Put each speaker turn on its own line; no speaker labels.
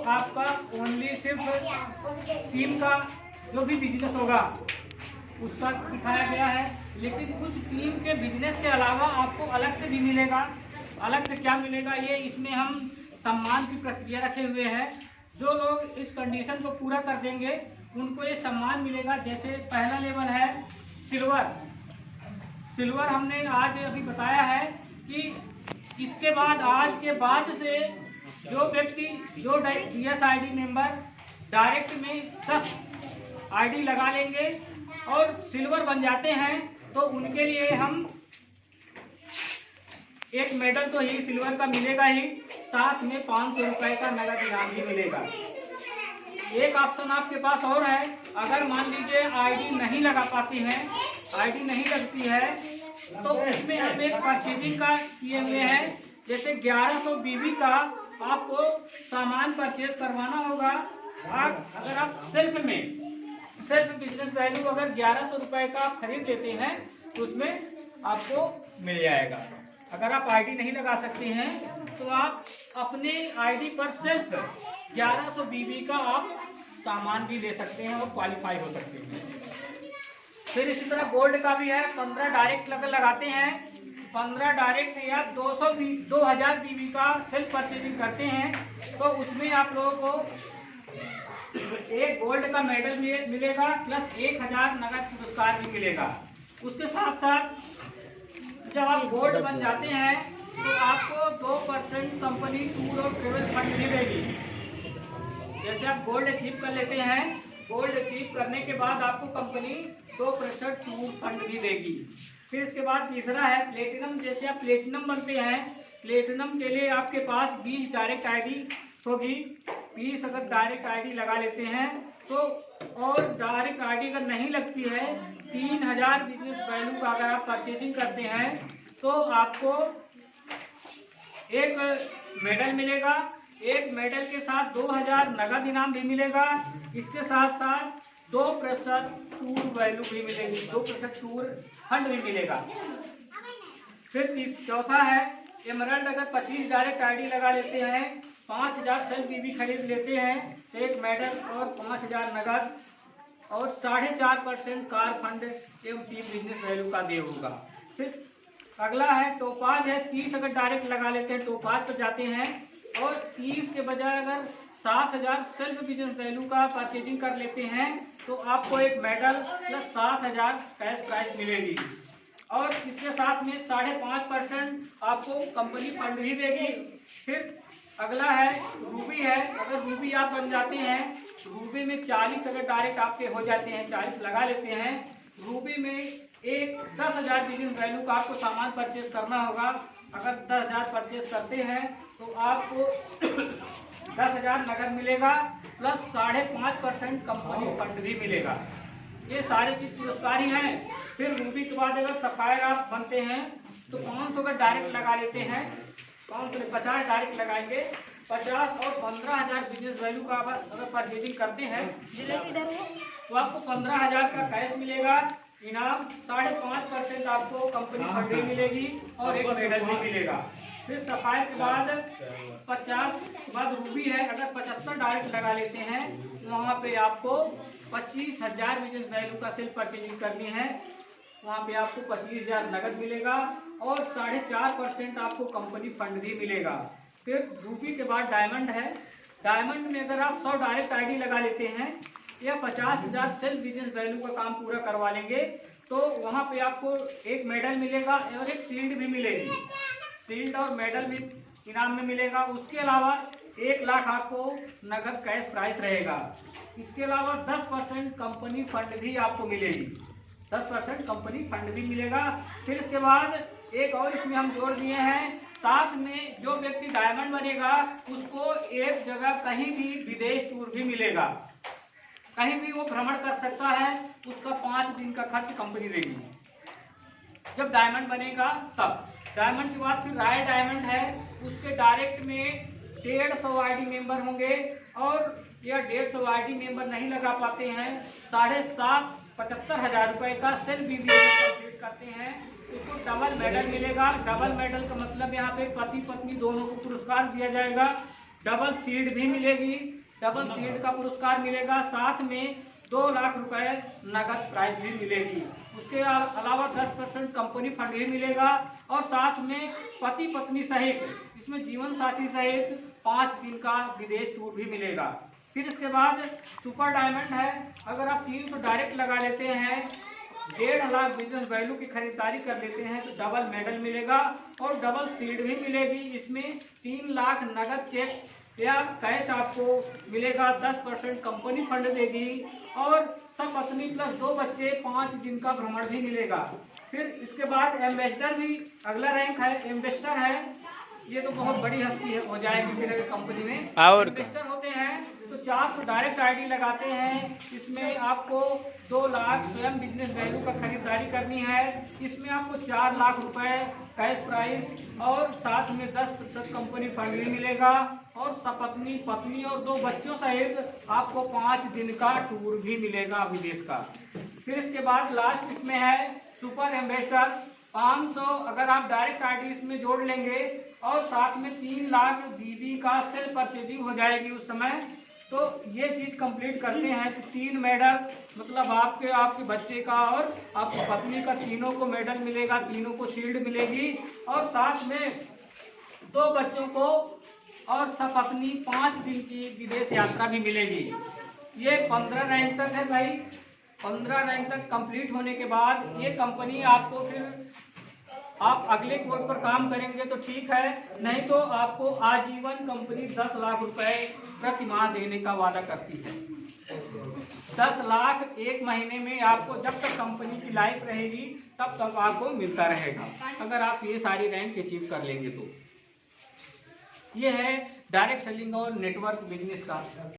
आपका ओनली सिर्फ टीम का जो भी बिजनेस होगा उसका दिखाया गया है, लेकिन कुछ टीम के बिजनेस के अलावा आपको अलग से भी मिलेगा। अलग से क्या मिलेगा, ये इसमें हम सम्मान की प्रक्रिया रखे हुए हैं। जो लोग इस कंडीशन को पूरा कर देंगे उनको ये सम्मान मिलेगा। जैसे पहला लेवल है सिल्वर। सिल्वर हमने आज अभी बताया है कि इसके बाद आज के बाद से जो व्यक्ति जो DSID मेंबर डायरेक्ट में 10 ID लगा लेंगे और सिल्वर बन जाते हैं तो उनके लिए हम एक मेडल तो ही सिल्वर का मिलेगा ही, साथ में 500 रुपए का नगद इनाम भी मिलेगा। एक ऑप्शन आपके पास और है, अगर मान लीजिए ID नहीं लगा पाती हैं, ID नहीं लगती है, तो उसमें हम एक परचेजिंग का किए हुए हैं। जैसे 1100 BB का आपको सामान परचेज करवाना होगा। अगर आप सेल्फ बिजनेस वैल्यू अगर 1100 रुपए का आप खरीद लेते हैं तो उसमें आपको मिल जाएगा। अगर आप ID नहीं लगा सकते हैं तो आप अपने ID पर सिर्फ 1100 BB का आप सामान भी ले सकते हैं और क्वालिफाई हो सकते हैं। फिर इसी तरह गोल्ड का भी है। 15 डायरेक्ट लगाते हैं, 15 डायरेक्ट या 2000 BB का सेल्फ परचेजिंग करते हैं तो उसमें आप लोगों को एक गोल्ड का मेडल मिलेगा प्लस 1000 नगद पुरस्कार भी मिलेगा। उसके साथ साथ जब आप गोल्ड बन जाते हैं तो आपको 2% कंपनी टूर और ट्रेवल फंड भी देगी। जैसे आप गोल्ड अचीव कर लेते हैं, गोल्ड अचीव करने के बाद आपको कंपनी 2% टूर फंड भी देगी। फिर इसके बाद तीसरा है प्लेटिनम। जैसे आप प्लेटिनम बनते हैं, प्लेटिनम के लिए आपके पास 20 डायरेक्ट ID होगी। 20 अगर डायरेक्ट ID लगा लेते हैं तो, और डायरेक्ट ID अगर नहीं लगती है, 3000 बिजनेस वैल्यू का अगर आप परचेजिंग करते हैं तो आपको एक मेडल मिलेगा। एक मेडल के साथ 2000 नगद इनाम भी मिलेगा। इसके साथ साथ 2% टूर वैल्यू भी मिलेगी, 2% टूर फंड भी मिलेगा। फिर चौथा है एमरल्ड। अगर 25 डायरेक्ट ID लगा लेते हैं, 5000 सेल्फ BB खरीद लेते हैं तो एक मेडल और 5000 नगद और 4.5% कार फंड एवं टीम बिजनेस वैल्यू का दे होगा। फिर अगला है टोपाज है। 30 अगर डायरेक्ट लगा लेते हैं टोपाज पर जाते हैं और 30 के बजाय अगर 7000 सेल्फ बिजनेस वैल्यू का परचेजिंग कर लेते हैं तो आपको एक मेडल प्लस 7000 कैश प्राइस मिलेगी। और इसके साथ में 5.5% आपको कंपनी फंड भी देगी। फिर अगला है रूबी है। अगर रूबी आप बन जाते हैं, रूबी में 40 अगर डायरेक्ट आपके हो जाते हैं, 40 लगा लेते हैं, रूबी में एक 10,000 बिजनेस वैल्यू का आपको सामान परचेज करना होगा। अगर 10,000 परचेज करते हैं तो आपको 10,000 नगद मिलेगा प्लस 5.5% कंपनी फंड भी मिलेगा। ये सारी चीज पुरस्कार ही हैं। फिर रूबी के बाद अगर सफायर आप बनते हैं तो 500 अगर डायरेक्ट लगा लेते हैं, 50 डायरेक्ट लगाएंगे, 50 और 15,000 बिजनेस वैल्यू का अगर परचेजिंग करते हैं तो आपको 15,000 का कैश मिलेगा इनाम, 5.5% आपको कंपनी फंड भी मिलेगी और एक मेडल भी मिलेगा। फिर सफायर के बाद 50 के बाद रूबी है। अगर 75 डायरेक्ट लगा लेते हैं वहाँ पे आपको 25,000 बिजनेस वैल्यू का सेल्फ परचेजिंग करनी है, वहाँ पे आपको 25,000 नगद मिलेगा और 4.5% आपको कंपनी फंड भी मिलेगा। फिर रूबी के बाद डायमंड है। डायमंड में अगर आप 100 डायरेक्ट ID लगा लेते हैं या 50,000 सेल्फ बिजनेस वैल्यू का काम पूरा करवा लेंगे तो वहाँ पे आपको एक मेडल मिलेगा और एक शील्ड भी मिलेगी। शील्ड और मेडल भी इनाम में मिलेगा। उसके अलावा 1 लाख आपको नगद कैश प्राइस रहेगा। इसके अलावा 10% कंपनी फंड भी आपको मिलेगी, 10% कंपनी फंड भी मिलेगा। फिर इसके बाद एक और इसमें हम जोड़ दिए हैं, साथ में जो व्यक्ति डायमंड बनेगा उसको एक जगह कहीं भी विदेश टूर भी मिलेगा, कहीं भी वो भ्रमण कर सकता है, उसका 5 दिन का खर्च कंपनी देगी जब डायमंड बनेगा तब। डायमंड के बाद फिर रॉयल डायमंड है। उसके डायरेक्ट में 150 ID मेंबर होंगे और यह 150 ID मेंबर नहीं लगा पाते हैं, 75,000 रुपए का सेल्फ BB कंप्लीट करते हैं उसको डबल मेडल मिलेगा। डबल मेडल का मतलब यहाँ पे पति पत्नी दोनों को पुरस्कार दिया जाएगा। डबल सीट भी मिलेगी, डबल सीट का पुरस्कार मिलेगा, साथ में 2 लाख रुपए नगद प्राइज भी मिलेगी। उसके अलावा 10% कंपनी फंड भी मिलेगा और साथ में पति पत्नी सहित, इसमें जीवन साथी सहित 5 दिन का विदेश टूर भी मिलेगा। फिर इसके बाद सुपर डायमंड है, अगर आप 300 डायरेक्ट लगा लेते हैं, 1.5 लाख बिजनेस वैल्यू की खरीदारी कर लेते हैं तो डबल मेडल मिलेगा और डबल सीट भी मिलेगी। इसमें 3 लाख नगद चेक या कैश आपको मिलेगा, 10% कंपनी फंड देगी और सपत्नी प्लस 2 बच्चे 5 दिन का भ्रमण भी मिलेगा। फिर इसके बाद एम्बेसडर भी अगला रैंक है, एम्बेसडर है, ये तो बहुत बड़ी हस्ती हो जाएगी फिर कंपनी में। और इन्वेस्टर होते हैं तो 400 डायरेक्ट आईडी लगाते हैं, इसमें आपको 2 लाख स्वयं बिजनेस वैल्यू का खरीदारी करनी है। इसमें आपको 4 लाख रुपए कैश प्राइस और साथ में 10% कंपनी फंड भी मिलेगा और सपत्नी पत्नी और 2 बच्चों सहित आपको 5 दिन का टूर भी मिलेगा विदेश का। फिर इसके बाद लास्ट इसमें है सुपर एम्बेसडर, 500 अगर आप डायरेक्ट आईडी इसमें जोड़ लेंगे और साथ में 3 लाख बीबी का सेल्फ परचेजिंग हो जाएगी उस समय, तो ये चीज कंप्लीट करते हैं तो 3 मेडल, मतलब आपके बच्चे का और आपकी पत्नी का, तीनों को मेडल मिलेगा, तीनों को शील्ड मिलेगी और साथ में 2 बच्चों को और सपत्नी 5 दिन की विदेश यात्रा भी मिलेगी। ये 15 रैंक तक है भाई। 15 रैंक तक कंप्लीट होने के बाद ये कंपनी आपको, फिर आप अगले कोड पर काम करेंगे तो ठीक है, नहीं तो आपको आजीवन कंपनी 10 लाख रुपए प्रति माह देने का वादा करती है। 10 लाख 1 महीने में आपको, जब तक कंपनी की लाइफ रहेगी तब तक आपको मिलता रहेगा, अगर आप ये सारी रैंक अचीव कर लेंगे तो। ये है डायरेक्ट सेलिंग और नेटवर्क बिजनेस का।